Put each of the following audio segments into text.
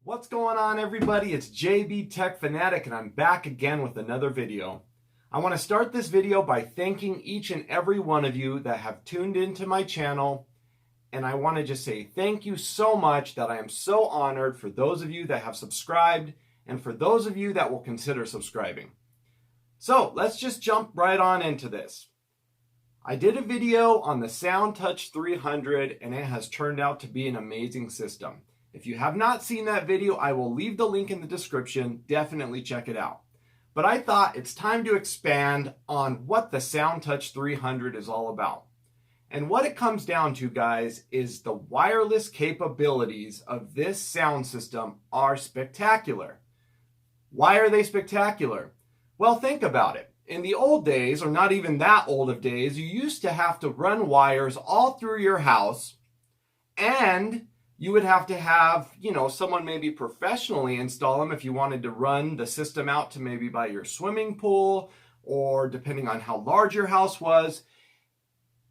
What's going on, everybody? It's JB Tech Fanatic and I'm back again with another video. I want to start this video by thanking each and every one of you that have tuned into my channel, and I want to just say thank you so much that I am so honored for those of you that have subscribed and for those of you that will consider subscribing. So let's just jump right on into this. I did a video on the Soundtouch 300 and it has turned out to be an amazing system. If you have not seen that video, I will leave the link in the description. Definitely check it out. But I thought it's time to expand on what the Soundtouch 300 is all about. And what it comes down to, guys, is the wireless capabilities of this sound system are spectacular. Why are they spectacular? Well, think about it. In the old days, or not even that old of days, you used to have to run wires all through your house, and you would have to have, someone maybe professionally install them if you wanted to run the system out to maybe by your swimming pool, or depending on how large your house was.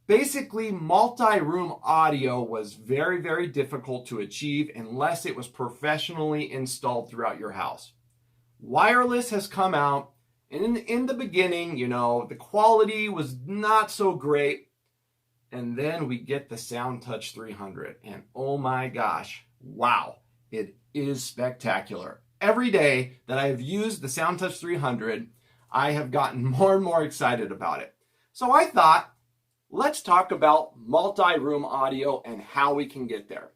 Basically, multi-room audio was very, very difficult to achieve unless it was professionally installed throughout your house. Wireless has come out, and in the beginning, the quality was not so great. And then we get the Soundtouch 300, and oh my gosh, wow, it is spectacular. Every day that I have used the Soundtouch 300, I have gotten more and more excited about it. So I thought, let's talk about multi-room audio and how we can get there.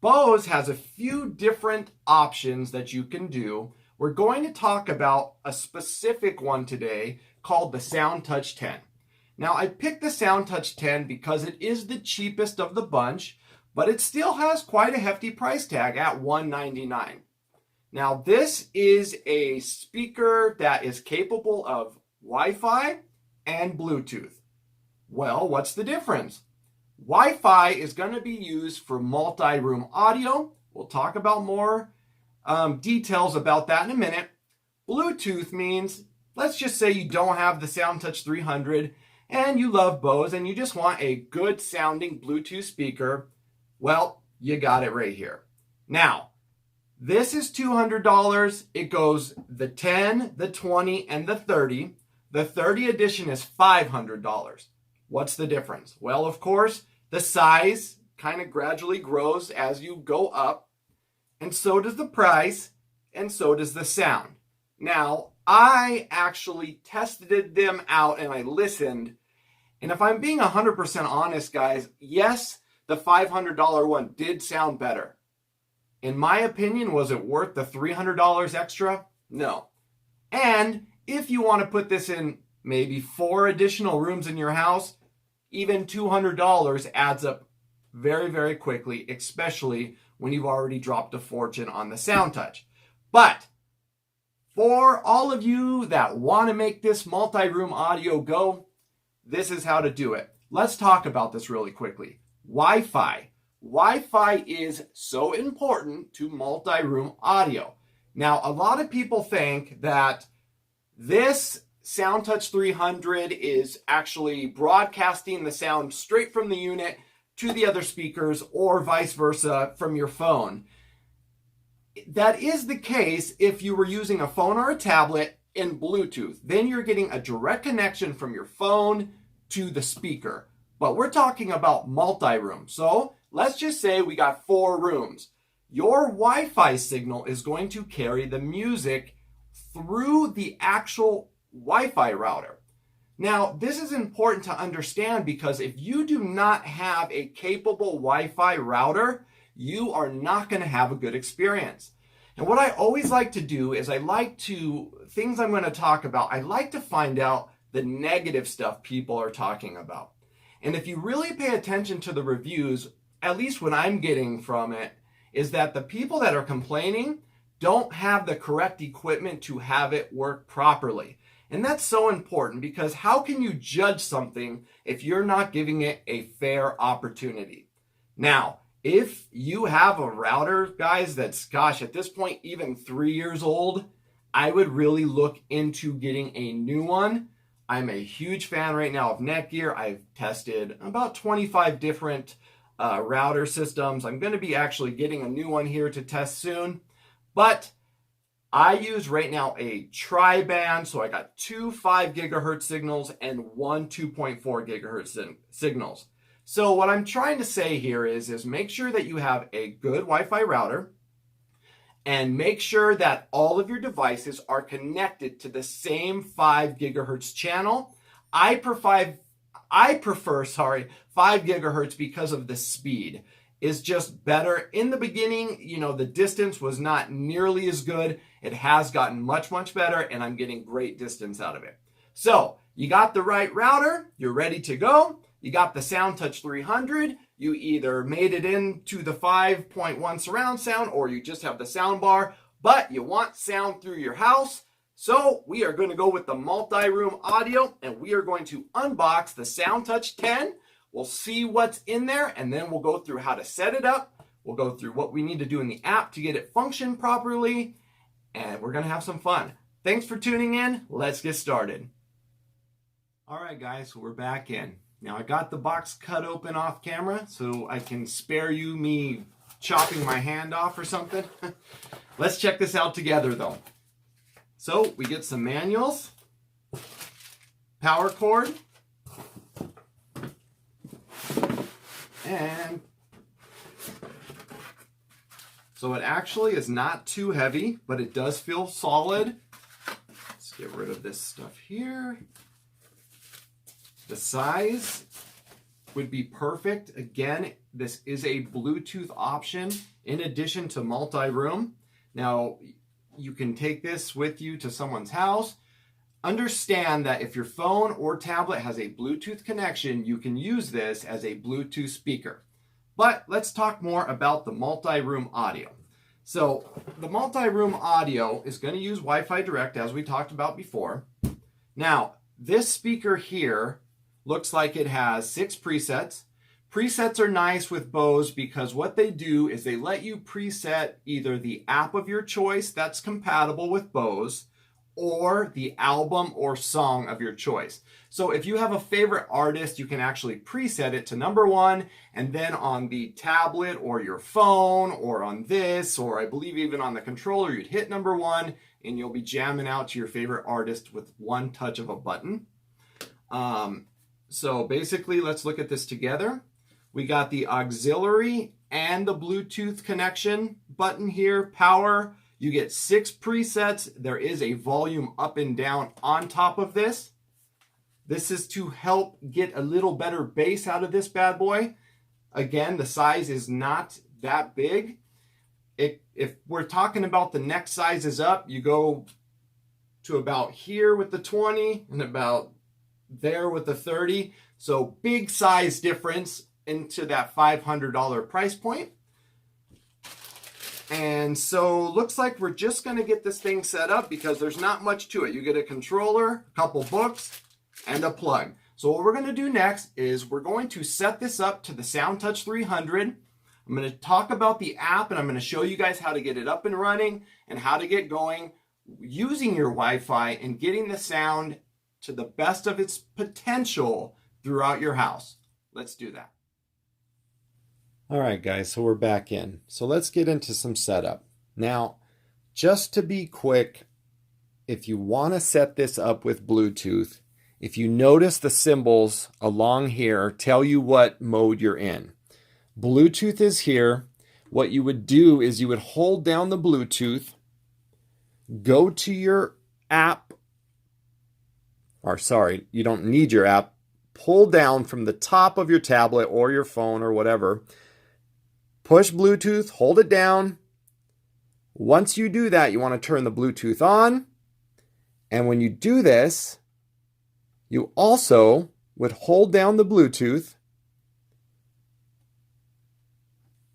Bose has a few different options that you can do. We're going to talk about a specific one today called the Soundtouch 10. Now, I picked the Soundtouch 10 because it is the cheapest of the bunch, but it still has quite a hefty price tag at $199. Now, this is a speaker that is capable of Wi-Fi and Bluetooth. Well, what's the difference? Wi-Fi is going to be used for multi-room audio. We'll talk about more details about that in a minute. Bluetooth means, let's just say you don't have the Soundtouch 300 and you love Bose and you just want a good sounding Bluetooth speaker. Well, you got it right here. Now, this is $200. It goes the 10, the 20, and the 30. The 30 edition is $500. What's the difference? Well, of course, the size kind of gradually grows as you go up, and so does the price, and so does the sound. Now, I actually tested them out and I listened, and if I'm being 100% honest, guys, yes, the $500 one did sound better. In my opinion, was it worth the $300 extra? No. And if you want to put this in maybe 4 additional rooms in your house, even $200 adds up very, very quickly, especially when you've already dropped a fortune on the Soundtouch. But for all of you that want to make this multi-room audio go, this is how to do it. Let's talk about this really quickly. Wi-Fi. Wi-Fi is so important to multi-room audio. Now, a lot of people think that this Soundtouch 300 is actually broadcasting the sound straight from the unit to the other speakers or vice versa from your phone. That is the case if you were using a phone or a tablet in Bluetooth. Then you're getting a direct connection from your phone to the speaker. But we're talking about multi-room. So let's just say we got 4 rooms. Your Wi-Fi signal is going to carry the music through the actual Wi-Fi router. Now, this is important to understand because if you do not have a capable Wi-Fi router, you are not going to have a good experience. And what I always like to do is things I'm going to talk about, I like to find out the negative stuff people are talking about. And if you really pay attention to the reviews, at least what I'm getting from it, is that the people that are complaining don't have the correct equipment to have it work properly. And that's so important because how can you judge something if you're not giving it a fair opportunity? Now, if you have a router, guys, that's, at this point, even 3 years old, I would really look into getting a new one. I'm a huge fan right now of Netgear. I've tested about 25 different router systems. I'm going to be actually getting a new one here to test soon. But I use right now a tri-band, so I got two 5 gigahertz signals and one 2.4 gigahertz signals. So what I'm trying to say here is make sure that you have a good Wi-Fi router, and make sure that all of your devices are connected to the same 5 gigahertz channel. I prefer 5 gigahertz because of the speed is just better. In the beginning, you know, the distance was not nearly as good. It has gotten much, much better, and I'm getting great distance out of it. So you got the right router, you're ready to go. You got the Soundtouch 300. You either made it into the 5.1 surround sound, or you just have the soundbar, but you want sound through your house. So we are going to go with the multi-room audio, and we are going to unbox the Soundtouch 10. We'll see what's in there, and then we'll go through how to set it up. We'll go through what we need to do in the app to get it function properly, and we're going to have some fun. Thanks for tuning in. Let's get started. All right, guys, so we're back in. Now I got the box cut open off camera so I can spare you me chopping my hand off or something. Let's check this out together though. So we get some manuals, power cord, and so it actually is not too heavy, but it does feel solid. Let's get rid of this stuff here. The size would be perfect. Again, this is a Bluetooth option in addition to multi-room. Now, you can take this with you to someone's house. Understand that if your phone or tablet has a Bluetooth connection, you can use this as a Bluetooth speaker. But let's talk more about the multi-room audio. So the multi-room audio is going to use Wi-Fi Direct, as we talked about before. Now, this speaker here looks like it has 6 presets. Presets are nice with Bose because what they do is they let you preset either the app of your choice that's compatible with Bose or the album or song of your choice. So if you have a favorite artist, you can actually preset it to number 1, and then on the tablet or your phone or on this, or I believe even on the controller, you'd hit number 1 and you'll be jamming out to your favorite artist with one touch of a button. So basically, let's look at this together. We got the auxiliary and the Bluetooth connection button here, power. You get 6 presets. There is a volume up and down on top of this. This is to help get a little better bass out of this bad boy. Again, the size is not that big. If we're talking about the next sizes up, you go to about here with the 20 and about there with the 30. So big size difference into that $500 price point. And so looks like we're just going to get this thing set up because there's not much to it. You get a controller, a couple books, and a plug. So what we're going to do next is we're going to set this up to the Soundtouch 300. I'm going to talk about the app, and I'm going to show you guys how to get it up and running and how to get going using your Wi-Fi and getting the sound to the best of its potential throughout your house. Let's do that. All right, guys, so we're back in. So let's get into some setup. Now, just to be quick, if you want to set this up with Bluetooth, if you notice the symbols along here tell you what mode you're in. Bluetooth is here. What you would do is you would hold down the Bluetooth, go to your app, or sorry, you don't need your app, pull down from the top of your tablet or your phone or whatever, push Bluetooth, hold it down. Once you do that, you want to turn the Bluetooth on. And when you do this, you also would hold down the Bluetooth.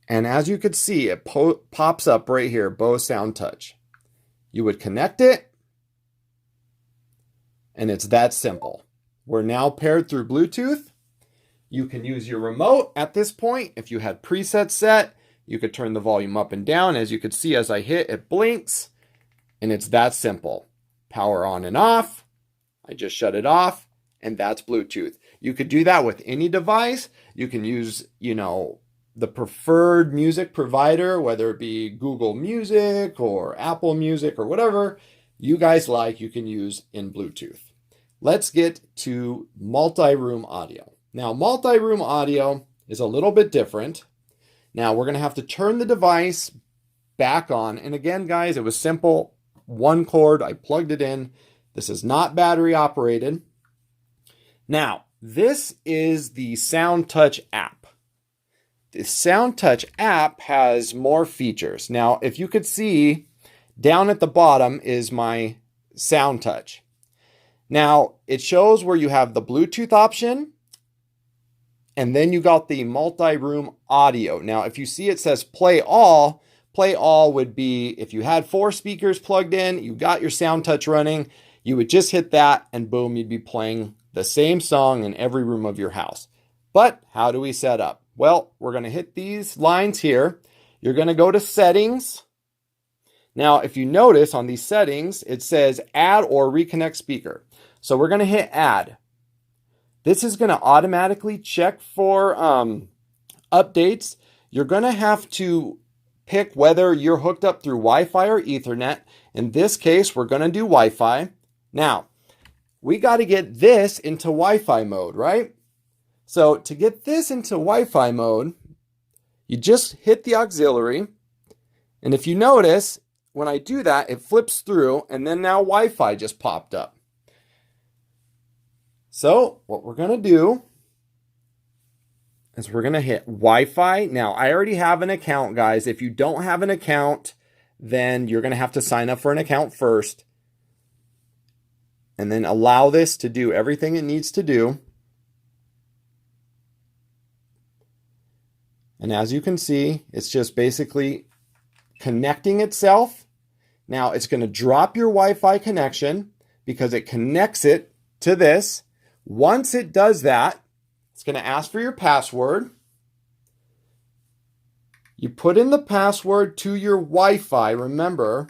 And as you could see, it pops up right here, Bose Soundtouch. You would connect it. And it's that simple. We're now paired through Bluetooth. You can use your remote at this point. If you had presets set, you could turn the volume up and down. As you could see, as I hit, it blinks. And it's that simple. Power on and off. I just shut it off. And that's Bluetooth. You could do that with any device. You can use, the preferred music provider, whether it be Google Music or Apple Music or whatever you guys like, you can use in Bluetooth. Let's get to multi-room audio. Now, multi-room audio is a little bit different. Now, we're going to have to turn the device back on. And again, guys, it was simple. One cord, I plugged it in. This is not battery operated. Now, this is the Soundtouch app. The Soundtouch app has more features. Now, if you could see, down at the bottom is my Soundtouch. Now, it shows where you have the Bluetooth option, and then you got the multi-room audio. Now, if you see it says play all would be if you had 4 speakers plugged in, you got your Soundtouch running, you would just hit that and boom, you'd be playing the same song in every room of your house. But how do we set up? Well, we're going to hit these lines here. You're going to go to settings. Now, if you notice on these settings, it says add or reconnect speaker. So we're going to hit add. This is going to automatically check for updates. You're going to have to pick whether you're hooked up through Wi-Fi or Ethernet. In this case, we're going to do Wi-Fi. Now, we got to get this into Wi-Fi mode, right? So to get this into Wi-Fi mode, you just hit the auxiliary. And if you notice, when I do that, it flips through and then now Wi-Fi just popped up. So what we're going to do is we're going to hit Wi-Fi. Now, I already have an account, guys. If you don't have an account, then you're going to have to sign up for an account first. And then allow this to do everything it needs to do. And as you can see, it's just basically connecting itself. Now it's going to drop your Wi-Fi connection because it connects it to this. Once it does that, it's going to ask for your password. You put in the password to your Wi-Fi. Remember,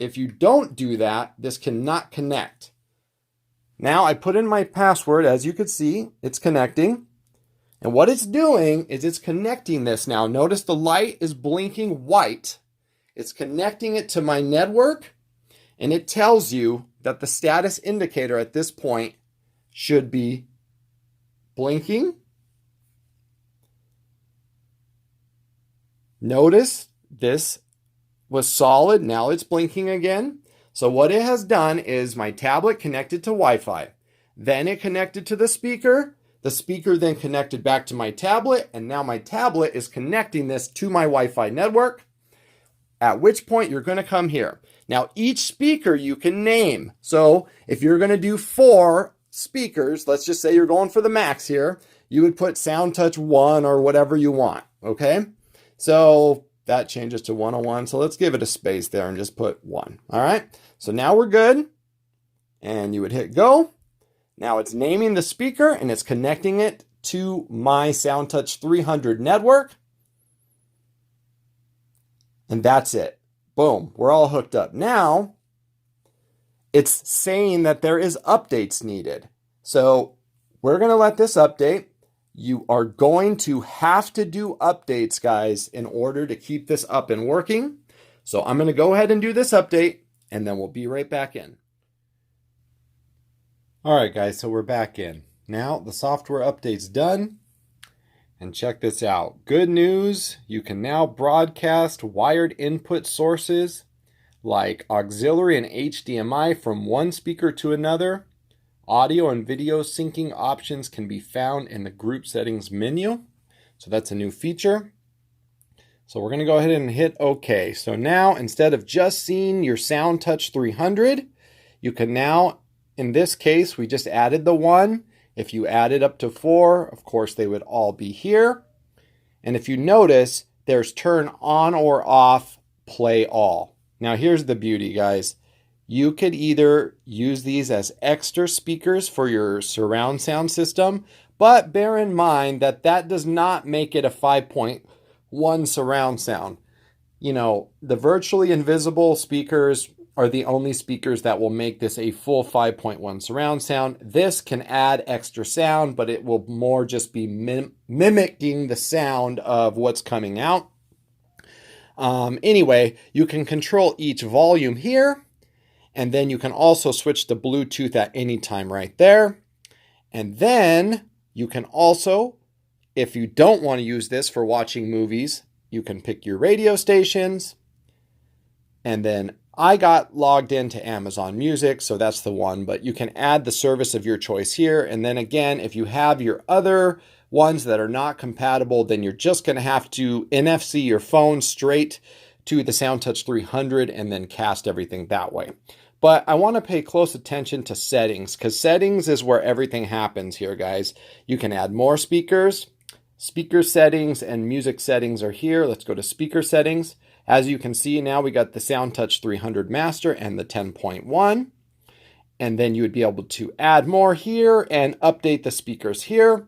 if you don't do that, this cannot connect. Now I put in my password. As you can see, it's connecting. And what it's doing is it's connecting this now. Notice the light is blinking white. It's connecting it to my network, and it tells you that the status indicator at this point should be blinking. Notice this was solid. Now it's blinking again. So what it has done is my tablet connected to Wi-Fi. Then it connected to the speaker. The speaker then connected back to my tablet, and now my tablet is connecting this to my Wi-Fi network, at which point you're going to come here. Now, each speaker you can name. So if you're going to do 4 speakers, let's just say you're going for the max here, you would put Soundtouch1 or whatever you want, okay? So that changes to 101, so let's give it a space there and just put 1, all right? So now we're good, and you would hit go. Now it's naming the speaker and it's connecting it to my Soundtouch 300 network. And that's it. Boom, we're all hooked up. Now it's saying that there is updates needed. So we're going to let this update. You are going to have to do updates, guys, in order to keep this up and working. So I'm going to go ahead and do this update and then we'll be right back in. All right, guys, so we're back in. Now the software update's done. And check this out. Good news, you can now broadcast wired input sources like auxiliary and HDMI from one speaker to another. Audio and video syncing options can be found in the group settings menu. So that's a new feature. So we're going to go ahead and hit OK. So now instead of just seeing your Soundtouch 300, you can now, in this case, we just added the 1. If you added up to 4, of course, they would all be here. And if you notice, there's turn on or off, play all. Now, here's the beauty, guys. You could either use these as extra speakers for your surround sound system, but bear in mind that that does not make it a 5.1 surround sound. You know, the virtually invisible speakers are the only speakers that will make this a full 5.1 surround sound. This can add extra sound, but it will more just be mimicking the sound of what's coming out. Anyway, you can control each volume here, and then you can also switch to Bluetooth at any time right there. And then you can also, if you don't want to use this for watching movies, you can pick your radio stations. And then I got logged into Amazon Music, so that's the one, but you can add the service of your choice here. And then again, if you have your other ones that are not compatible, then you're just going to have to NFC your phone straight to the Soundtouch 300 and then cast everything that way. But I want to pay close attention to settings, because settings is where everything happens here, guys. You can add more speakers. Speaker settings and music settings are here. Let's go to speaker settings. As you can see now, we got the Soundtouch 300 Master and the 10.1. And then you would be able to add more here and update the speakers here.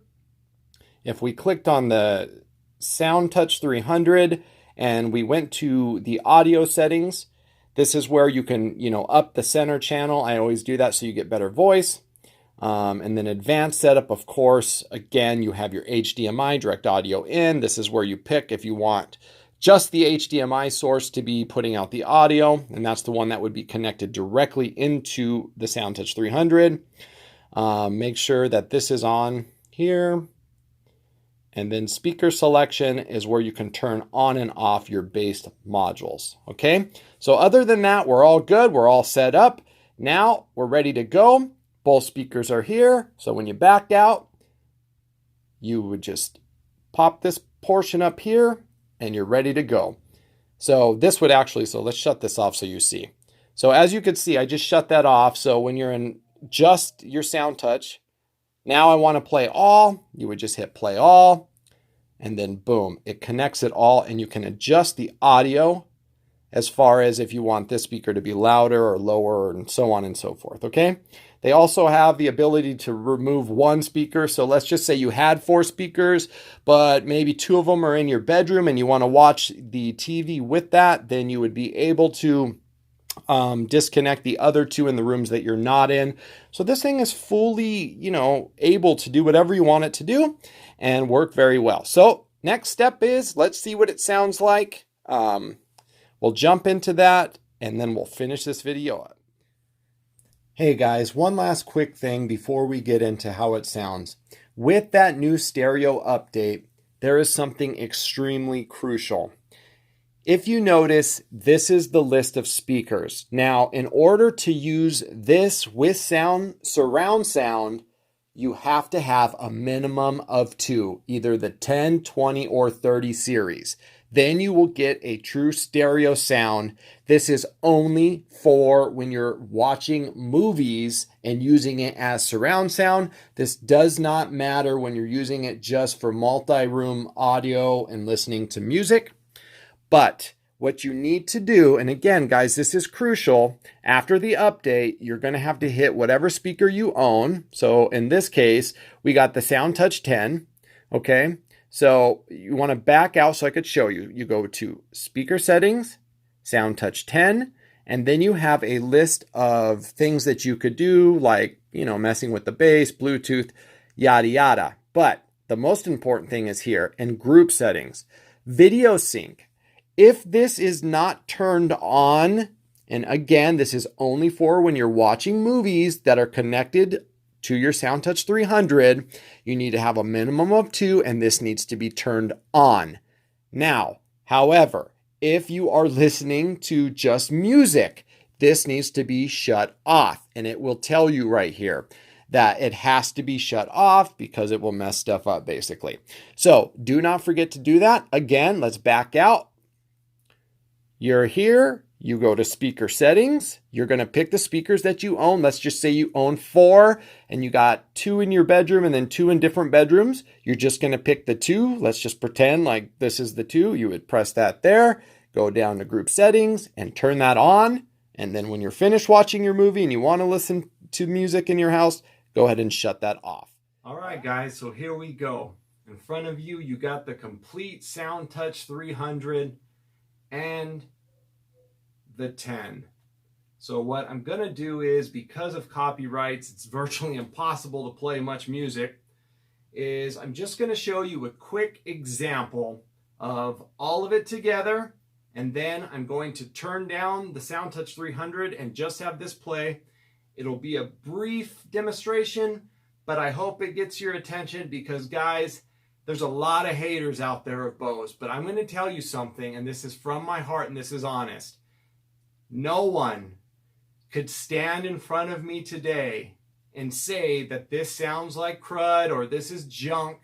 If we clicked on the Soundtouch 300 and we went to the audio settings, this is where you can, up the center channel. I always do that so you get better voice. And then advanced setup, of course, again, you have your HDMI direct audio in. This is where you pick if you want just the HDMI source to be putting out the audio, and that's the one that would be connected directly into the Soundtouch 300. Make sure that this is on here. And then speaker selection is where you can turn on and off your bass modules, okay? So other than that, we're all good. We're all set up. Now we're ready to go. Both speakers are here. So when you back out, you would just pop this portion up here and you're ready to go. So this would actually, so let's shut this off so you see. So as you can see, I just shut that off. So when you're in just your Soundtouch, now I want to play all, you would just hit play all, and then boom, it connects it all, and you can adjust the audio as far as if you want this speaker to be louder or lower and so on and so forth, okay? They also have the ability to remove one speaker. So let's just say you had 4 speakers, but maybe 2 of them are in your bedroom and you want to watch the TV with that, then you would be able to disconnect the other 2 in the rooms that you're not in. So this thing is fully, able to do whatever you want it to do and work very well. So next step is, let's see what it sounds like. We'll jump into that and then we'll finish this video up. Hey guys, one last quick thing before we get into how it sounds. With that new stereo update, there is something extremely crucial. If you notice, this is the list of speakers. Now, in order to use this with surround sound, you have to have a minimum of 2, either the 10, 20, or 30 series. Then you will get a true stereo sound. This is only for when you're watching movies and using it as surround sound. This does not matter when you're using it just for multi-room audio and listening to music. But what you need to do, and again, guys, this is crucial, after the update, you're going to have to hit whatever speaker you own. So in this case, we got the Soundtouch10, okay? So you want to back out so I could show you. You go to speaker settings, Soundtouch10, and then you have a list of things that you could do, like, messing with the bass, Bluetooth, yada, yada. But the most important thing is here in group settings, video sync. If this is not turned on, and again, this is only for when you're watching movies that are connected to your Soundtouch 300, you need to have a minimum of 2, and this needs to be turned on. Now, however, if you are listening to just music, this needs to be shut off, and it will tell you right here that it has to be shut off because it will mess stuff up, basically. So do not forget to do that. Again, let's back out. You're here. You go to speaker settings. You're going to pick the speakers that you own. Let's just say you own 4 and you got 2 in your bedroom and then 2 in different bedrooms. You're just going to pick the 2. Let's just pretend like this is the 2. You would press that there, go down to group settings and turn that on. And then when you're finished watching your movie and you want to listen to music in your house, go ahead and shut that off. All right, guys, so here we go. In front of you, you got the complete Soundtouch 300 and the 10. So what I'm going to do is, because of copyrights, it's virtually impossible to play much music, is I'm just going to show you a quick example of all of it together, and then I'm going to turn down the Soundtouch 300 and just have this play. It'll be a brief demonstration, but I hope it gets your attention because, guys, there's a lot of haters out there of Bose, but I'm going to tell you something, and this is from my heart and this is honest. No one could stand in front of me today and say that this sounds like crud or this is junk.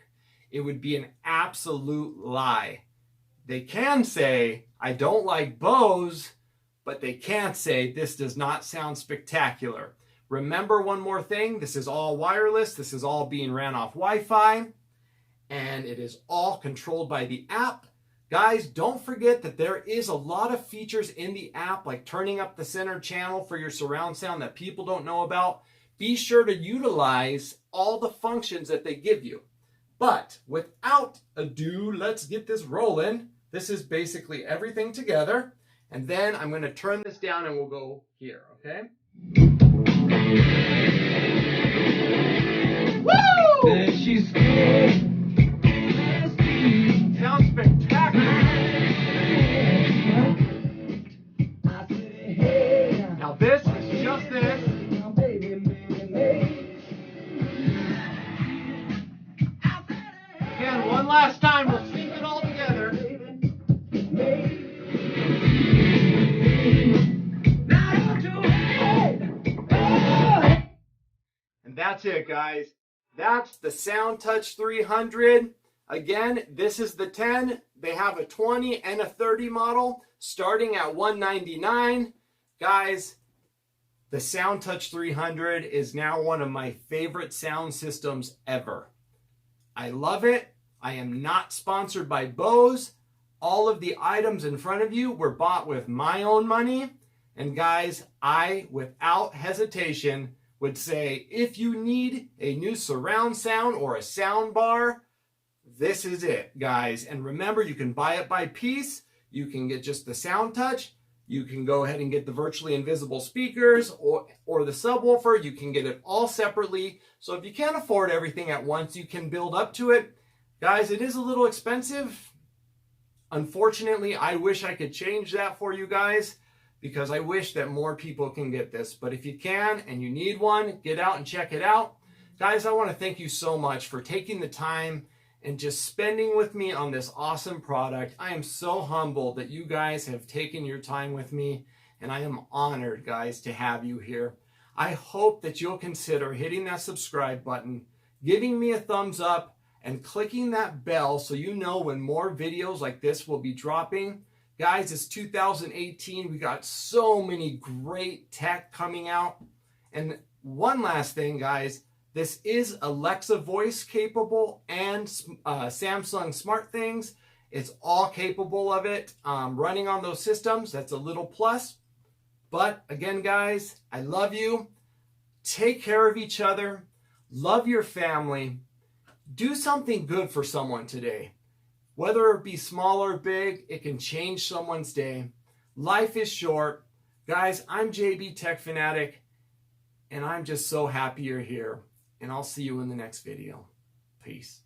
It would be an absolute lie. They can say, I don't like Bose, but they can't say this does not sound spectacular. Remember one more thing, this is all wireless, this is all being ran off Wi-Fi, and it is all controlled by the app. Guys, don't forget that there is a lot of features in the app, like turning up the center channel for your surround sound that people don't know about. Be sure to utilize all the functions that they give you. But without ado, let's get this rolling. This is basically everything together. And then I'm going to turn this down and we'll go here, okay? Woo! And she's sounds spectacular. Now this is just this. Again, one last time, we'll sing it all together. And that's it, guys. That's the Soundtouch 300. Again, this is the 10. They have a 20 and a 30 model starting at $199. Guys, the Soundtouch 300 is now one of my favorite sound systems ever. I love it. I am not sponsored by Bose. All of the items in front of you were bought with my own money. And guys, I, without hesitation, would say if you need a new surround sound or a soundbar, this is it, guys. And remember, you can buy it by piece. You can get just the Soundtouch. You can go ahead and get the virtually invisible speakers or the subwoofer. You can get it all separately. So if you can't afford everything at once, you can build up to it. Guys, it is a little expensive. Unfortunately, I wish I could change that for you guys because I wish that more people can get this. But if you can and you need one, get out and check it out. Guys, I want to thank you so much for taking the time and just spending with me on this awesome product. I am so humbled that you guys have taken your time with me, and I am honored, guys, to have you here. I hope that you'll consider hitting that subscribe button, giving me a thumbs up, and clicking that bell so you know when more videos like this will be dropping. Guys, it's 2018. We got so many great tech coming out. And one last thing, guys, this is Alexa voice capable and Samsung SmartThings. It's all capable of it. Running on those systems, that's a little plus. But again, guys, I love you. Take care of each other. Love your family. Do something good for someone today. Whether it be small or big, it can change someone's day. Life is short. Guys, I'm JB Tech Fanatic, and I'm just so happy you're here. And I'll see you in the next video. Peace.